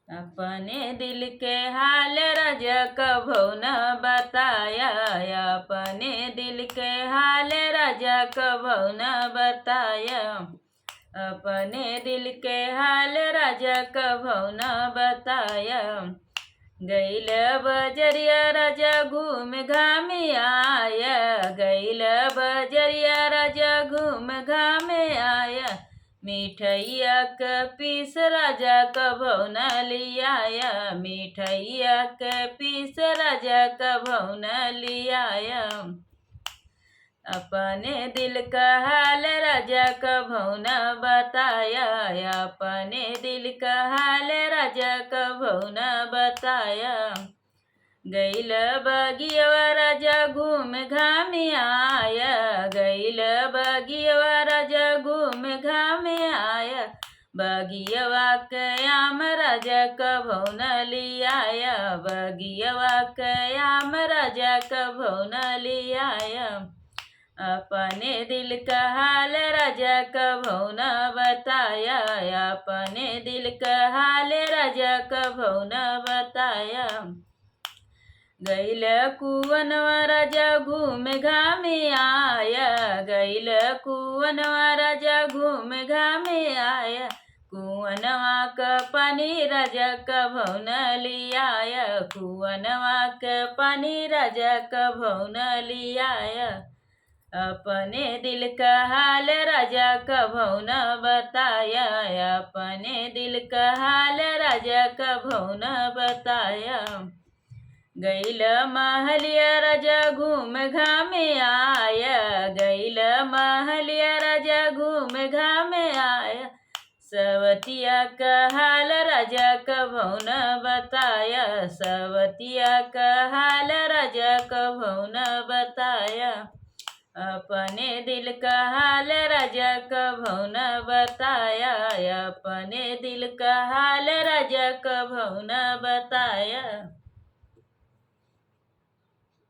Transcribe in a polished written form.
अपने दिल के हाल राजा कभो न बताया। अपने दिल के हाल राजा कभो न बताया। अपने दिल के हाल राजा कभो न बताया। गैल बजरिया राजा घूम घाम आया। गैल बजरिया राजा घूम घाम आया। मिठैया के पीस राजा कभो न लियाया। मिठैया के पीस राजा कभो न लियाया। अपने दिल का हाल राजा कभो न बताया। अपने दिल का हाल राजा कभो न बताया। गैल बगियवा राजा घूम घाम आया। गैल बगियवा राजा घूम घाम आया। बगियवा के आम राजा कभो न लियाया। बगियवा के आम राजा कभो न लियाया। अपने दिल का हाल राजा कभो न बताया। अपने दिल का हाल राजा कभो न बताया। गैल कुवनवा राजा घूम घाम आया। गैल कुवनवा राजा घूम घाम आया। कुवनवा का पानी राजा कभो न लियाया। कुवनवा का पानी राजा कभो न लियाया। अपने दिल का हाल राजा कभो न बताया। अपने दिल का हाल राजा कभो न बताया। गैल महलिया राजा घूम घाम आया। गैल महलिया राजा घूम घाम आया। सवतिया का हाल राजा कभो न बताया। सवतिया का हाल राजा कभो न बताया। अपने दिल का हाल राजा कभो न बताया। अपने दिल का हाल राजा कभो न बताया।